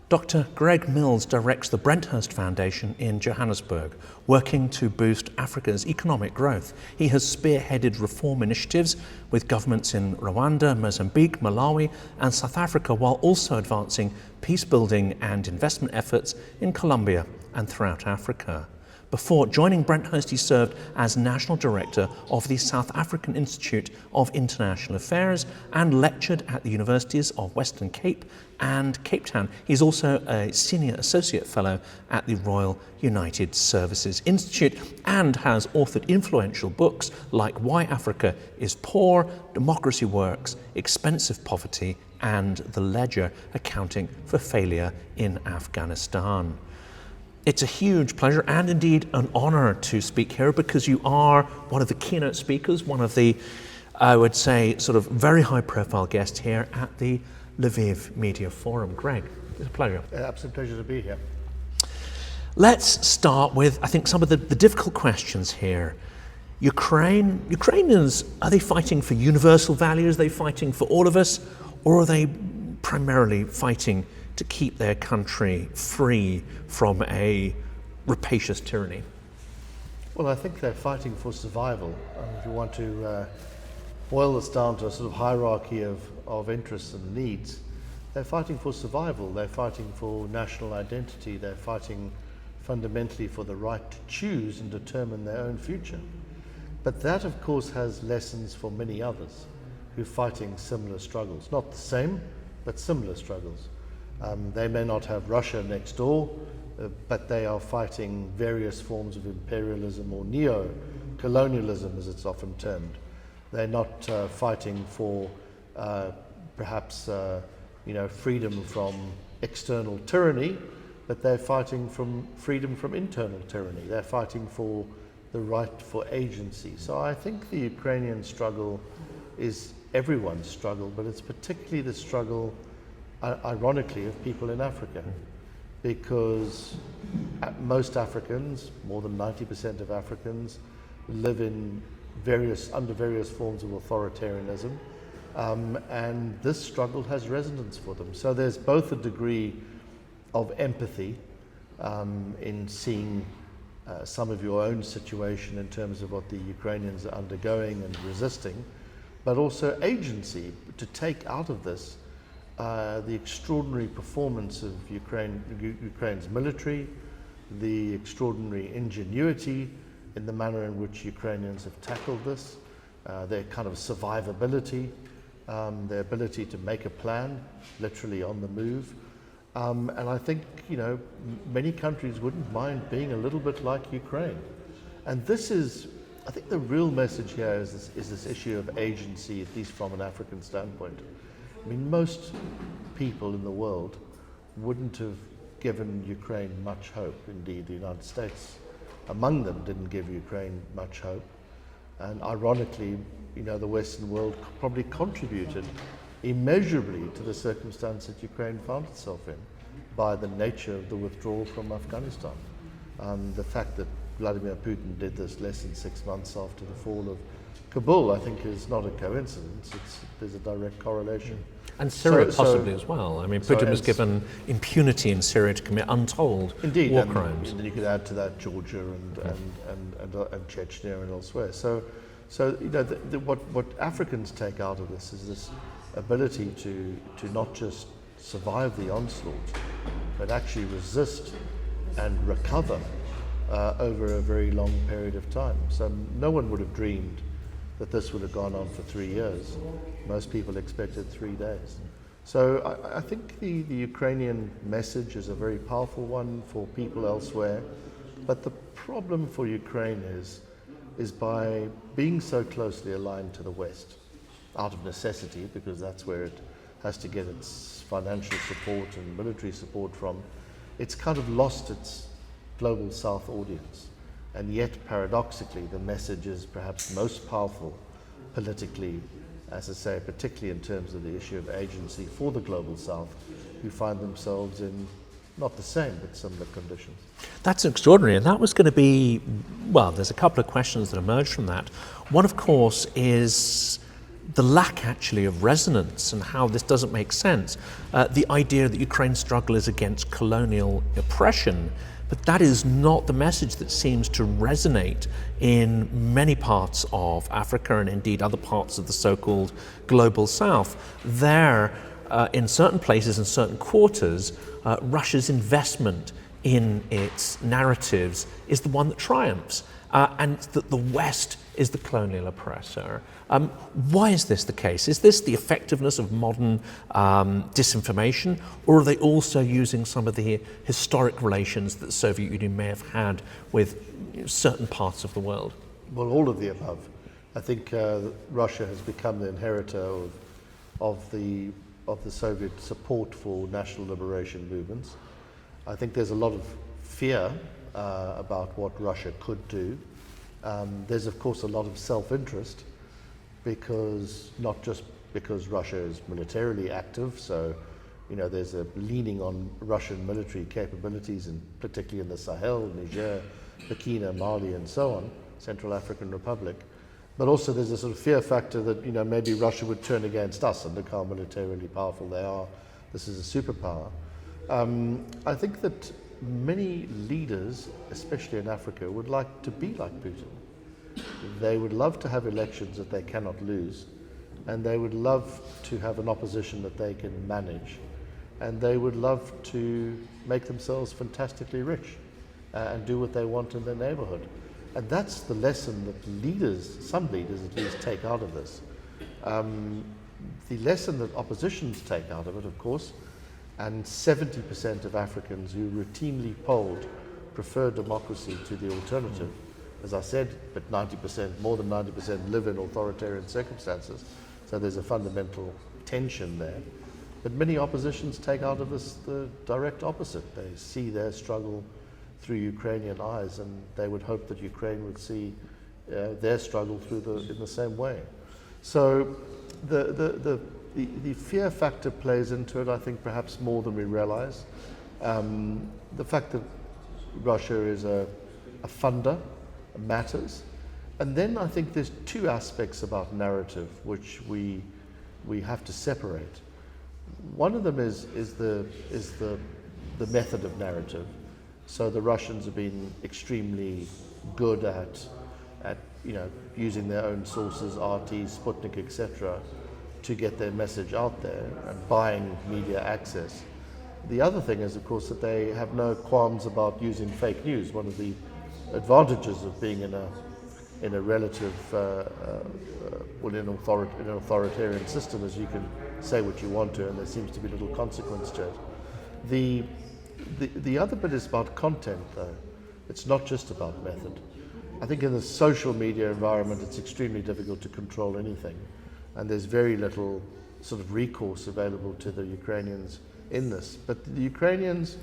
Dr. Greg Mills directs the Brenthurst Foundation in Johannesburg, working to boost Africa's economic growth. He has spearheaded reform initiatives with governments in Rwanda, Mozambique, Malawi and South Africa, while also advancing peace-building and investment efforts in Colombia and throughout Africa. Before joining Brenthurst, he served as National Director of the South African Institute of International Affairs and lectured at the Universities of Western Cape and Cape Town. He's also a Senior Associate Fellow at the Royal United Services Institute and has authored influential books like Why Africa is Poor, Democracy Works, Expensive Poverty, and The Ledger, Accounting for Failure in Afghanistan. It's a huge pleasure and indeed an honor to speak here because you are one of the keynote speakers, one of the, I would say, sort of very high profile guests here at the Lviv Media Forum. Greg, it's a pleasure. Absolute pleasure to be here. Let's start with, I think, some of the difficult questions here. Ukrainians, are they fighting for universal values? Are they fighting for all of us? Or are they primarily fighting to keep their country free from a rapacious tyranny? Well, I think they're fighting for survival. If you want to boil this down to a sort of hierarchy of interests and needs, they're fighting for survival. They're fighting for national identity. They're fighting fundamentally for the right to choose and determine their own future. But that, of course, has lessons for many others who are fighting similar struggles. Not the same, but similar struggles. They may not have Russia next door, but they are fighting various forms of imperialism or neo-colonialism, as it's often termed. They're not fighting for perhaps freedom from external tyranny, but they're fighting from freedom from internal tyranny. They're fighting for the right for agency. So I think the Ukrainian struggle is everyone's struggle, but it's particularly the struggle, ironically, of people in Africa, because most Africans, more than 90% of Africans, live in under various forms of authoritarianism, and this struggle has resonance for them. So there's both a degree of empathy in seeing some of your own situation in terms of what the Ukrainians are undergoing and resisting, but also agency to take out of this the extraordinary performance of Ukraine's military, the extraordinary ingenuity in the manner in which Ukrainians have tackled this, their kind of survivability, their ability to make a plan, literally on the move. And I think, many countries wouldn't mind being a little bit like Ukraine. And this is, I think the real message here is this issue of agency, at least from an African standpoint. I mean, most people in the world wouldn't have given Ukraine much hope. Indeed, the United States among them didn't give Ukraine much hope. And ironically, the Western world probably contributed immeasurably to the circumstance that Ukraine found itself in by the nature of the withdrawal from Afghanistan. The fact that Vladimir Putin did this less than 6 months after the fall of Kabul, I think, is not a coincidence. There's a direct correlation. And Syria possibly as well. I mean, Putin was given impunity in Syria to commit untold war crimes. And you could add to that Georgia and Chechnya and elsewhere. So what Africans take out of this is this ability to not just survive the onslaught, but actually resist and recover over a very long period of time. So no one would have dreamed that this would have gone on for 3 years. Most people expected 3 days. So I think the Ukrainian message is a very powerful one for people elsewhere. But the problem for Ukraine is by being so closely aligned to the West, out of necessity, because that's where it has to get its financial support and military support from, it's kind of lost its global South audience. And yet, paradoxically, the message is perhaps most powerful politically, as I say, particularly in terms of the issue of agency for the global South, who find themselves in not the same, but similar conditions. That's extraordinary. And that was going to be, well, there's a couple of questions that emerged from that. One, of course, is the lack actually of resonance and how this doesn't make sense. The idea that Ukraine's struggle is against colonial oppression, but that is not the message that seems to resonate in many parts of Africa and indeed other parts of the so-called global south. There, in certain places and certain quarters, Russia's investment in its narratives is the one that triumphs, and that the West is the colonial oppressor. Why is this the case? Is this the effectiveness of modern disinformation, or are they also using some of the historic relations that the Soviet Union may have had with certain parts of the world? Well, all of the above. I think Russia has become the inheritor of the Soviet support for national liberation movements. I think there's a lot of fear about what Russia could do. There's of course a lot of self-interest, because not just because Russia is militarily active, so there's a leaning on Russian military capabilities, and particularly in the Sahel, Niger, Burkina, Mali, and so on, Central African Republic. But also there's a sort of fear factor that maybe Russia would turn against us, and look how militarily powerful they are. This is a superpower. I think that many leaders, especially in Africa, would like to be like Putin. They would love to have elections that they cannot lose, and they would love to have an opposition that they can manage, and they would love to make themselves fantastically rich and do what they want in their neighborhood. And that's the lesson that leaders, some leaders at least, take out of this. The lesson that oppositions take out of it, of course, and 70% of Africans who routinely polled prefer democracy to the alternative. As I said, but 90%, more than 90% live in authoritarian circumstances, so there's a fundamental tension there. But many oppositions take out of this the direct opposite. They see their struggle through Ukrainian eyes, and they would hope that Ukraine would see their struggle in the same way. So the fear factor plays into it, I think, perhaps more than we realize. The fact that Russia is a funder matters. And then I think there's two aspects about narrative which we have to separate. One of them is the method of narrative. So the Russians have been extremely good at using their own sources, RT, Sputnik, etc., to get their message out there and buying media access. The other thing is, of course, that they have no qualms about using fake news. One of the advantages of being in a relative, in an authoritarian system is you can say what you want to, and there seems to be little consequence to it. The other bit is about content, though. It's not just about method. I think in the social media environment, it's extremely difficult to control anything, and there's very little sort of recourse available to the Ukrainians in this. But the Ukrainians,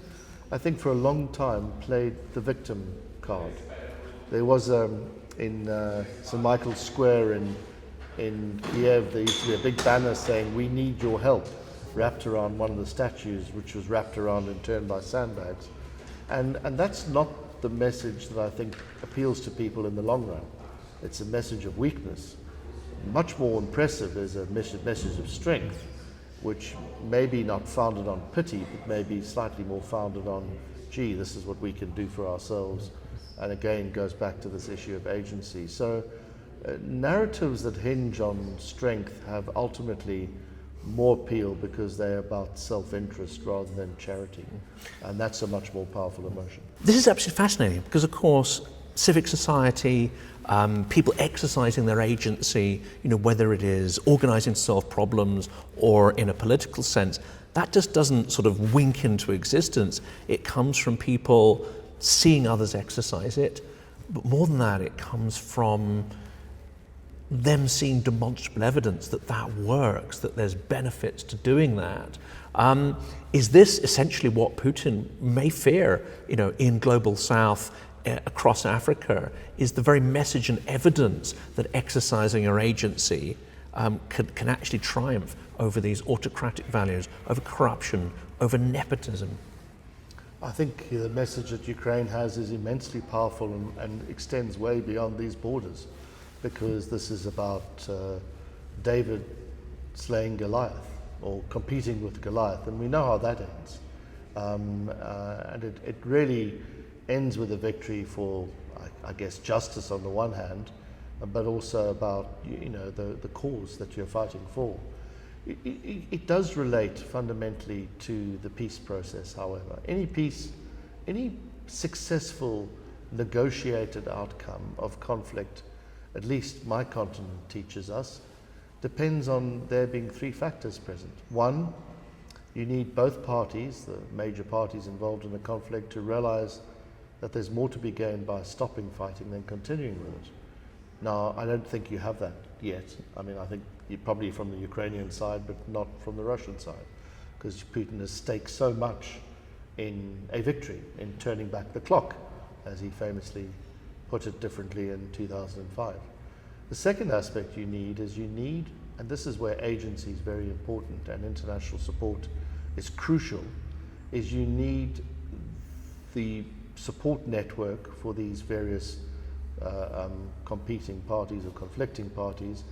I think, for a long time played the victim card. There was in St. Michael's Square in Kiev, there used to be a big banner saying, "We need your help," wrapped around one of the statues, which was wrapped around and turned by sandbags. And that's not the message that I think appeals to people in the long run. It's a message of weakness. Much more impressive is a message of strength, which may be not founded on pity, but maybe slightly more founded on, gee, this is what we can do for ourselves. And again, goes back to this issue of agency. So narratives that hinge on strength have ultimately more appeal because they're about self-interest rather than charity. And that's a much more powerful emotion. This is absolutely fascinating because, of course, civic society, people exercising their agency, whether it is organising to solve problems or in a political sense, that just doesn't sort of wink into existence. It comes from people seeing others exercise it, but more than that, it comes from them seeing demonstrable evidence that that works, that there's benefits to doing that. Is this essentially what Putin may fear, in Global South, across Africa, is the very message and evidence that exercising your agency can actually triumph over these autocratic values, over corruption, over nepotism? I think the message that Ukraine has is immensely powerful and extends way beyond these borders, because this is about David slaying Goliath or competing with Goliath, and we know how that ends. And it really ends with a victory for, I guess, justice on the one hand, but also about the cause that you're fighting for. It does relate fundamentally to the peace process, however. Any peace, any successful negotiated outcome of conflict, at least my continent teaches us, depends on there being three factors present. One, you need both parties, the major parties involved in the conflict, to realize that there's more to be gained by stopping fighting than continuing with it. Now, I don't think you have that yet. I mean, I think you're probably from the Ukrainian side, but not from the Russian side, because Putin has staked so much in a victory, in turning back the clock, as he famously put it differently in 2005. The second aspect you need, and this is where agency is very important and international support is crucial, is you need the support network for these various competing parties or conflicting parties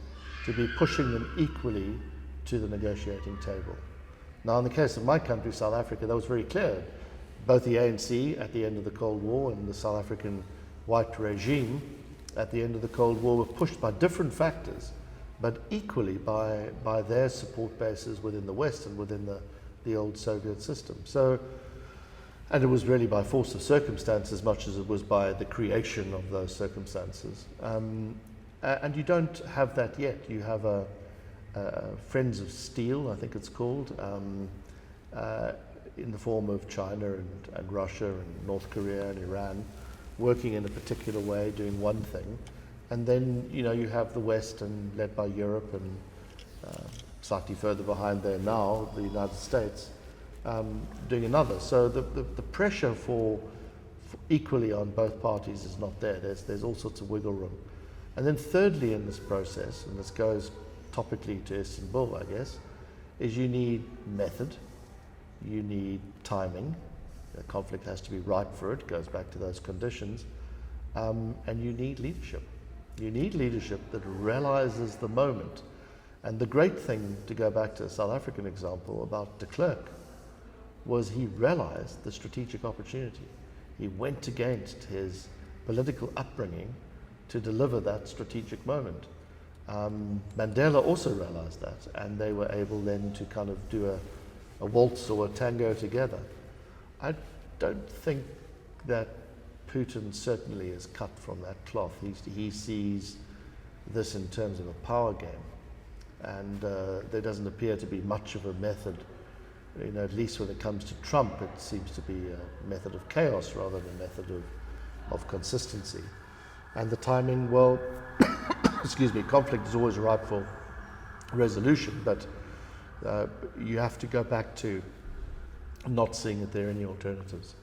to be pushing them equally to the negotiating table. Now, in the case of my country, South Africa, that was very clear. Both the ANC at the end of the Cold War and the South African white regime at the end of the Cold War were pushed by different factors, but equally by their support bases within the West and within the old Soviet system. So, and it was really by force of circumstance as much as it was by the creation of those circumstances. And you don't have that yet. You have a Friends of Steel, I think it's called, in the form of China and Russia and North Korea and Iran, working in a particular way, doing one thing. And then, you have the West and led by Europe and slightly further behind there now, the United States, doing another. So the pressure for equally on both parties is not there. There's all sorts of wiggle room. And then thirdly in this process, and this goes topically to Istanbul, I guess, is you need method, you need timing. The conflict has to be ripe for it, goes back to those conditions, and you need leadership. You need leadership that realizes the moment. And the great thing, to go back to the South African example about de Klerk, was he realized the strategic opportunity. He went against his political upbringing to deliver that strategic moment. Mandela also realized that, and they were able then to kind of do a waltz or a tango together. I don't think that Putin certainly is cut from that cloth. He sees this in terms of a power game, and there doesn't appear to be much of a method. At least when it comes to Trump, it seems to be a method of chaos rather than a method of consistency. And the timing, well, excuse me, conflict is always ripe for resolution, but you have to go back to not seeing that there are any alternatives.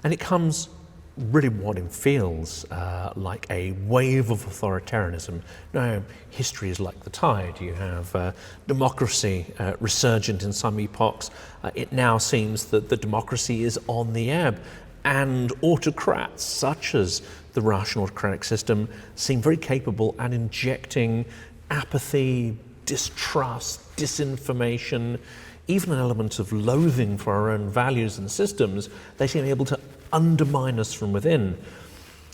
And it comes really what it feels like a wave of authoritarianism. Now, history is like the tide. You have democracy resurgent in some epochs. It now seems that the democracy is on the ebb, and autocrats such as the Russian autocratic system seem very capable at injecting apathy, distrust, disinformation, even an element of loathing for our own values and systems. They seem able to undermine us from within.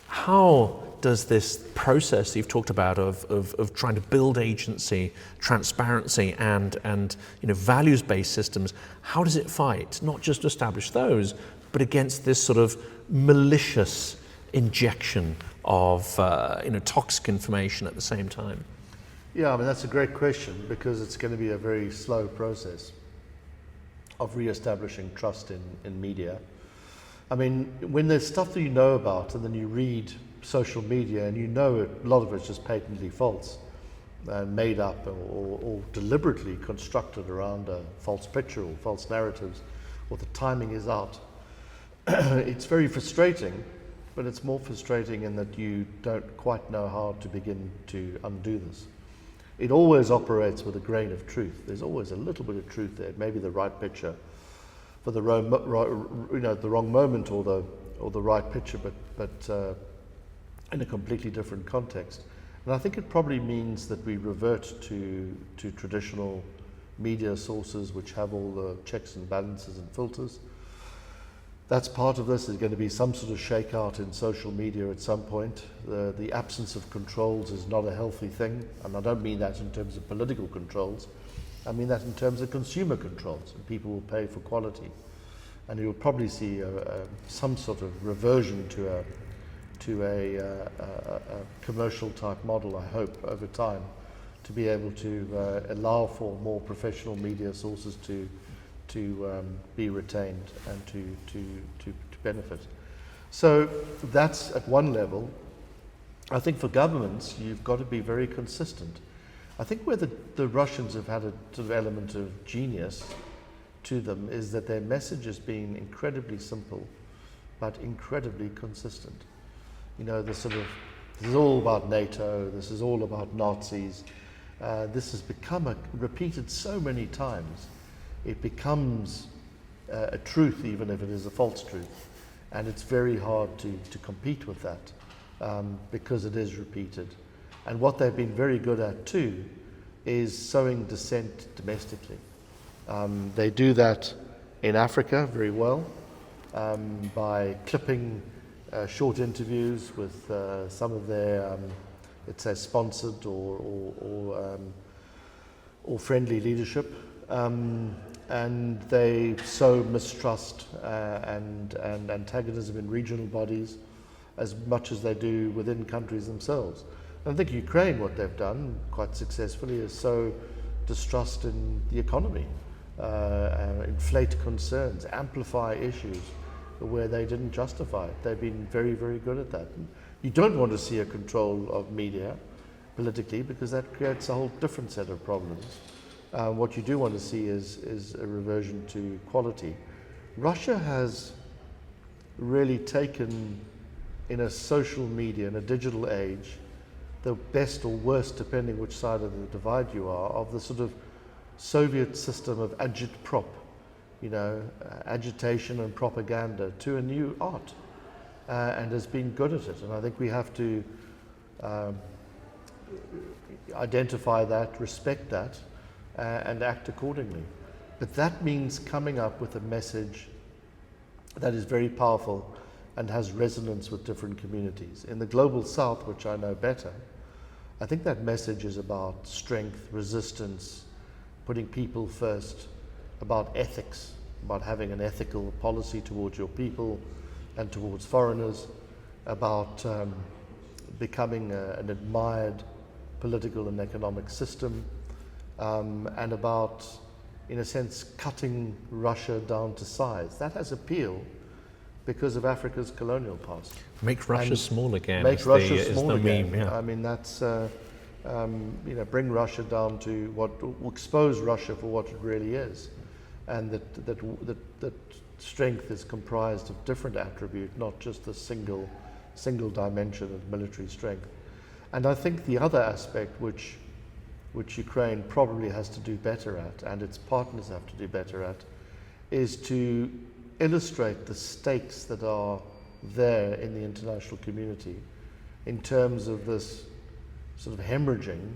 How does this process you've talked about of trying to build agency, transparency, and values-based systems, how does it fight, not just establish those, but against this sort of malicious injection of toxic information at the same time? Yeah, I mean, that's a great question, because it's going to be a very slow process of re-establishing trust in media. I mean, when there's stuff that you know about and then you read social media and a lot of it's just patently false and made up or deliberately constructed around a false picture or false narratives, or the timing is out, it's very frustrating, but it's more frustrating in that you don't quite know how to begin to undo this. It always operates with a grain of truth. There's always a little bit of truth there, maybe the right picture for the wrong moment, or the right picture, but in a completely different context. And I think it probably means that we revert to traditional media sources which have all the checks and balances and filters. That's part of this. There's going to be some sort of shakeout in social media at some point. The absence of controls is not a healthy thing, and I don't mean that in terms of political controls. I mean that in terms of consumer controls, and people will pay for quality. And you'll probably see some sort of reversion to a commercial type model, I hope, over time, to be able to allow for more professional media sources to be retained and to benefit. So that's at one level. I think for governments, you've got to be very consistent. I think where the Russians have had a sort of element of genius to them is that their message has been incredibly simple, but incredibly consistent. You know, this is all about NATO, this is all about Nazis. This has become repeated so many times. It becomes a truth, even if it is a false truth. And it's very hard to compete with that because it is repeated. And what they've been very good at too is sowing dissent domestically. They do that in Africa very well by clipping short interviews with some of their, let's say, sponsored or friendly leadership. And they sow mistrust and antagonism in regional bodies as much as they do within countries themselves. And I think Ukraine, what they've done quite successfully, is sow distrust in the economy, inflate concerns, amplify issues where they didn't justify it. They've been very, very good at that. And you don't want to see a control of media politically, because that creates a whole different set of problems. What you do want to see is a reversion to quality. Russia has really taken, in a social media, in a digital age, the best or worst, depending which side of the divide you are, of the sort of Soviet system of agitprop, agitation and propaganda, to a new art, and has been good at it. And I think we have to identify that, respect that, and act accordingly. But that means coming up with a message that is very powerful and has resonance with different communities. In the global south, which I know better, I think that message is about strength, resistance, putting people first, about ethics, about having an ethical policy towards your people and towards foreigners, about becoming an admired political and economic system, and about, in a sense, cutting Russia down to size. That has appeal because of Africa's colonial past. Make Russia small again. Make Russia small again. Meme, yeah. I mean, that's bring Russia down to what will expose Russia for what it really is, and that strength is comprised of different attributes, not just the single dimension of military strength. And I think the other aspect which Ukraine probably has to do better at, and its partners have to do better at, is to illustrate the stakes that are there in the international community in terms of this sort of hemorrhaging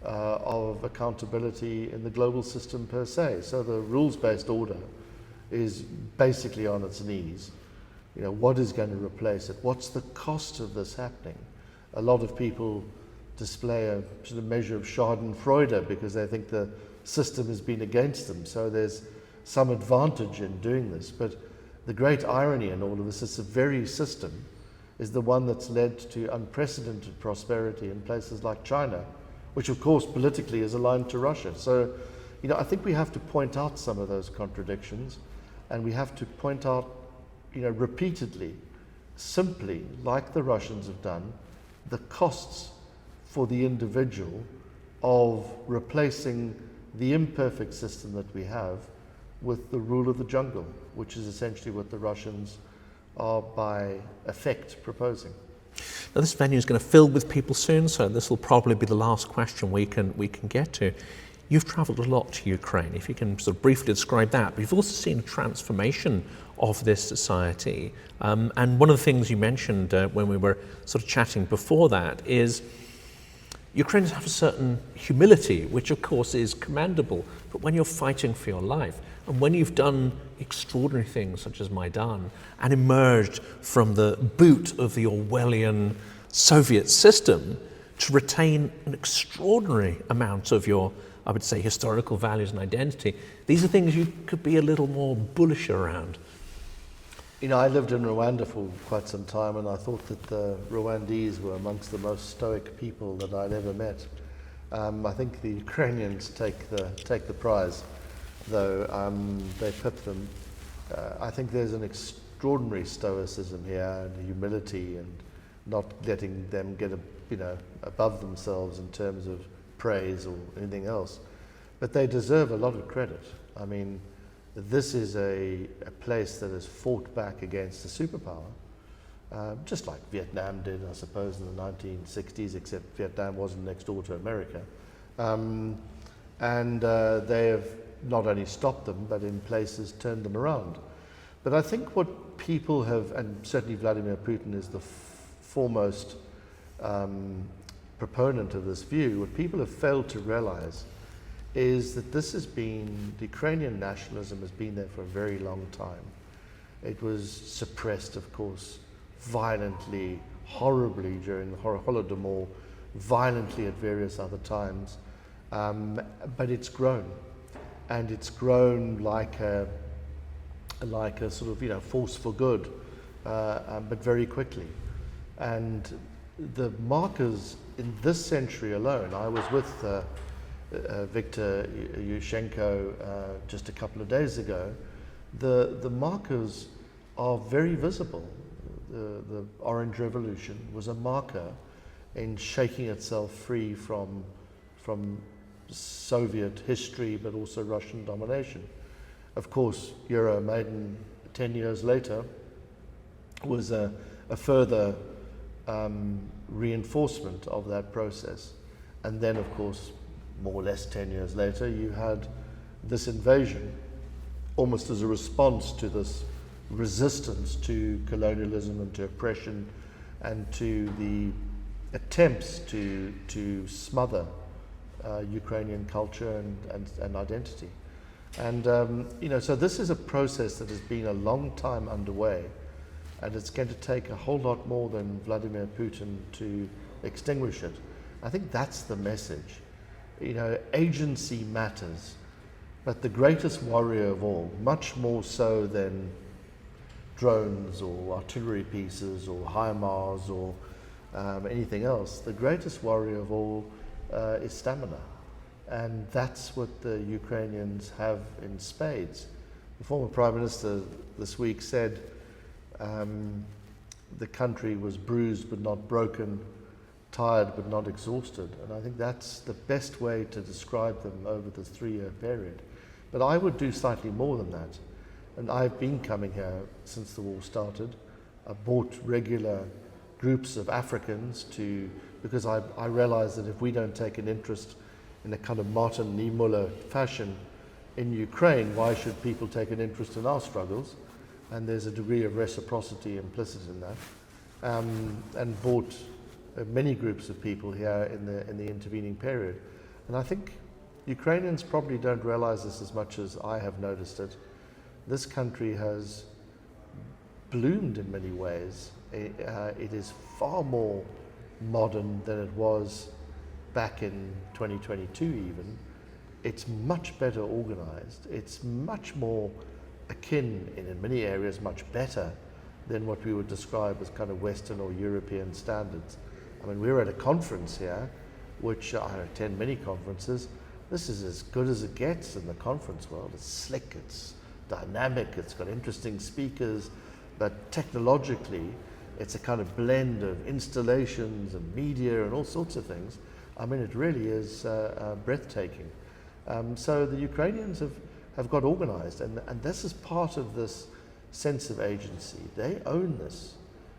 of accountability in the global system per se. So the rules-based order is basically on its knees. What is going to replace it? What's the cost of this happening? A lot of people display a sort of measure of schadenfreude because they think the system has been against them. So there's some advantage in doing this. But the great irony in all of this is the very system is the one that's led to unprecedented prosperity in places like China, which of course politically is aligned to Russia. So, I think we have to point out some of those contradictions, and we have to point out, repeatedly, simply, like the Russians have done, the costs for the individual of replacing the imperfect system that we have with the rule of the jungle, which is essentially what the Russians are by effect proposing. Now, this venue is going to fill with people soon, so this will probably be the last question we can get to. You've travelled a lot to Ukraine, if you can sort of briefly describe that, but you've also seen a transformation of this society. And one of the things you mentioned when we were sort of chatting before that is Ukrainians have a certain humility, which of course is commendable, but when you're fighting for your life, and when you've done extraordinary things such as Maidan, and emerged from the boot of the Orwellian Soviet system to retain an extraordinary amount of your, I would say, historical values and identity, these are things you could be a little more bullish around. You know, I lived in Rwanda for quite some time, and I thought that the Rwandese were amongst the most stoic people that I'd ever met. I think the Ukrainians take the prize, though. They pip them. I think there's an extraordinary stoicism here and humility, and not letting them get above themselves in terms of praise or anything else. But they deserve a lot of credit. I mean, this is a place that has fought back against a superpower, just like Vietnam did, I suppose, in the 1960s, except Vietnam wasn't next door to America. They have not only stopped them, but in places turned them around. But I think what people have, and certainly Vladimir Putin is the foremost proponent of this view, what people have failed to realize is that this has been, the Ukrainian nationalism has been there for a very long time. It was suppressed, of course, violently, horribly during the Holodomor, violently at various other times, but it's grown. And it's grown like a sort of, force for good, but very quickly. And the markers in this century alone, I was with Viktor Yushchenko just a couple of days ago, the markers are very visible. The Orange Revolution was a marker in shaking itself free from Soviet history, but also Russian domination. Of course, Euromaidan 10 years later was a further reinforcement of that process. And then, of course, more or less 10 years later, you had this invasion, almost as a response to this resistance to colonialism and to oppression and to the attempts to smother Ukrainian culture and identity. And, so this is a process that has been a long time underway, and it's going to take a whole lot more than Vladimir Putin to extinguish it. I think that's the message. Agency matters, but the greatest warrior of all, much more so than drones or artillery pieces or HIMARS or anything else, the greatest warrior of all is stamina. And that's what the Ukrainians have in spades. The former Prime Minister this week said the country was bruised but not broken, tired but not exhausted. And I think that's the best way to describe them over this 3-year period. But I would do slightly more than that. And I've been coming here since the war started. I brought regular groups of Africans because I realized that if we don't take an interest in a kind of Martin Niemöller fashion in Ukraine, why should people take an interest in our struggles? And there's a degree of reciprocity implicit in that. And brought many groups of people here in the intervening period. And I think Ukrainians probably don't realize this as much as I have noticed it. This country has bloomed in many ways. It is far more modern than it was back in 2022 even. It's much better organized. It's much more akin, in many areas, much better than what we would describe as kind of Western or European standards. I mean, we were at a conference here, which I attend many conferences. This is as good as it gets in the conference world. It's slick, it's dynamic, it's got interesting speakers, but technologically, it's a kind of blend of installations and media and all sorts of things. I mean, it really is breathtaking. So the Ukrainians have got organized, and this is part of this sense of agency. They own this.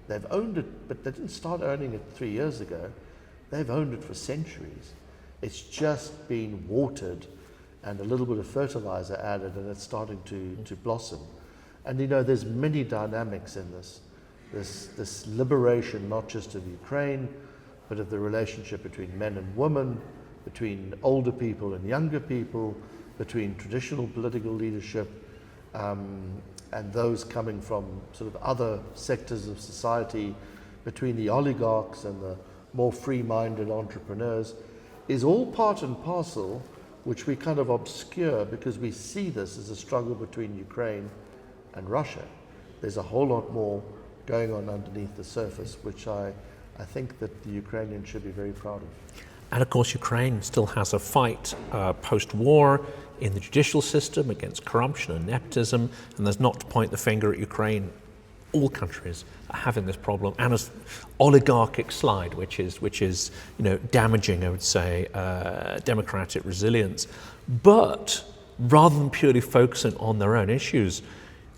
They've owned it, but they didn't start owning it 3 years ago. They've owned it for centuries. It's just been watered and a little bit of fertilizer added, and it's starting to blossom. And there's many dynamics in this liberation, not just of Ukraine, but of the relationship between men and women, between older people and younger people, between traditional political leadership and those coming from sort of other sectors of society, between the oligarchs and the more free-minded entrepreneurs, is all part and parcel, which we kind of obscure because we see this as a struggle between Ukraine and Russia. There's a whole lot more going on underneath the surface, which I think that the Ukrainians should be very proud of. And of course, Ukraine still has a fight post-war in the judicial system against corruption and nepotism, and there's not to point the finger at Ukraine. All countries are having this problem, and an oligarchic slide, which is damaging, I would say, democratic resilience. But rather than purely focusing on their own issues,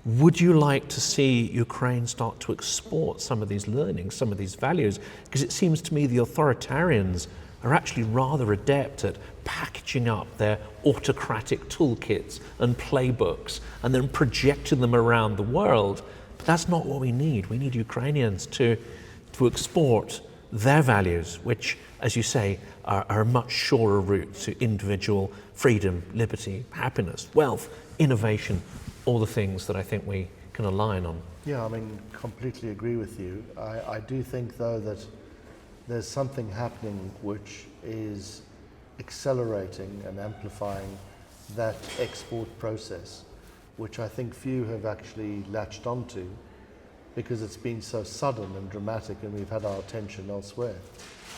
would you like to see Ukraine start to export some of these learnings, some of these values? Because it seems to me the authoritarians are actually rather adept at packaging up their autocratic toolkits and playbooks and then projecting them around the world. But that's not what we need. We need Ukrainians to export their values, which, as you say, are a much surer route to individual freedom, liberty, happiness, wealth, innovation, all the things that I think we can align on. Yeah, I mean, completely agree with you. I do think, though, that there's something happening which is accelerating and amplifying that export process, which I think few have actually latched onto because it's been so sudden and dramatic and we've had our attention elsewhere.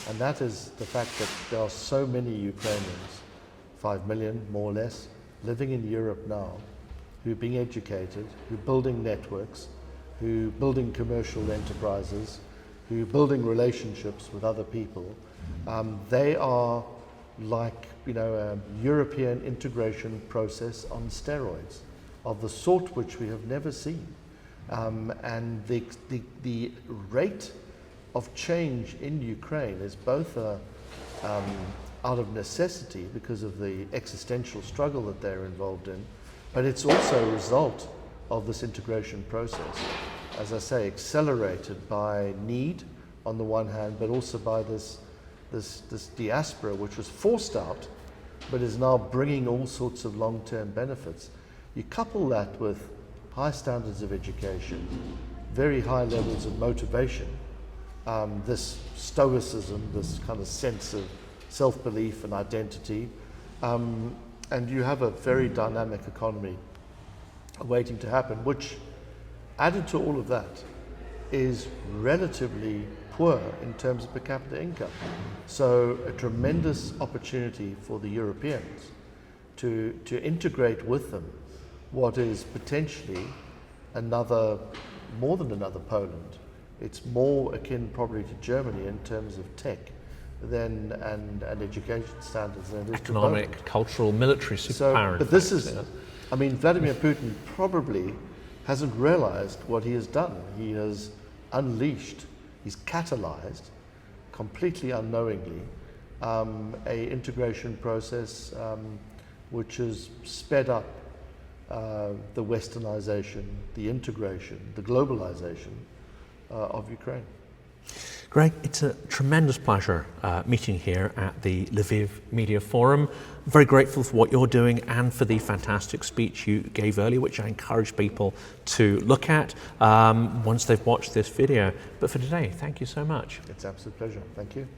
And that is the fact that there are so many Ukrainians, 5 million more or less, living in Europe now, who are being educated, who are building networks, who are building commercial enterprises, who are building relationships with other people. They are like, a European integration process on steroids of the sort which we have never seen. And the rate of change in Ukraine is both out of necessity because of the existential struggle that they're involved in, but it's also a result of this integration process. As I say, accelerated by need on the one hand, but also by this diaspora which was forced out, but is now bringing all sorts of long-term benefits. You couple that with high standards of education, very high levels of motivation, this stoicism, this kind of sense of self-belief and identity, and you have a very dynamic economy waiting to happen, which, added to all of that, is relatively poor in terms of per capita income. So a tremendous opportunity for the Europeans to integrate with them what is potentially more than another Poland. It's more akin probably to Germany in terms of tech and education standards than it is economic, to cultural, military superpower. But this is, I mean, Vladimir Putin probably hasn't realized what he has done. He has unleashed, he's catalyzed, completely unknowingly, a integration process which has sped up the westernization, the integration, the globalization of Ukraine. Greg, it's a tremendous pleasure meeting here at the Lviv Media Forum. I'm very grateful for what you're doing and for the fantastic speech you gave earlier, which I encourage people to look at once they've watched this video. But for today, thank you so much. It's an absolute pleasure. Thank you.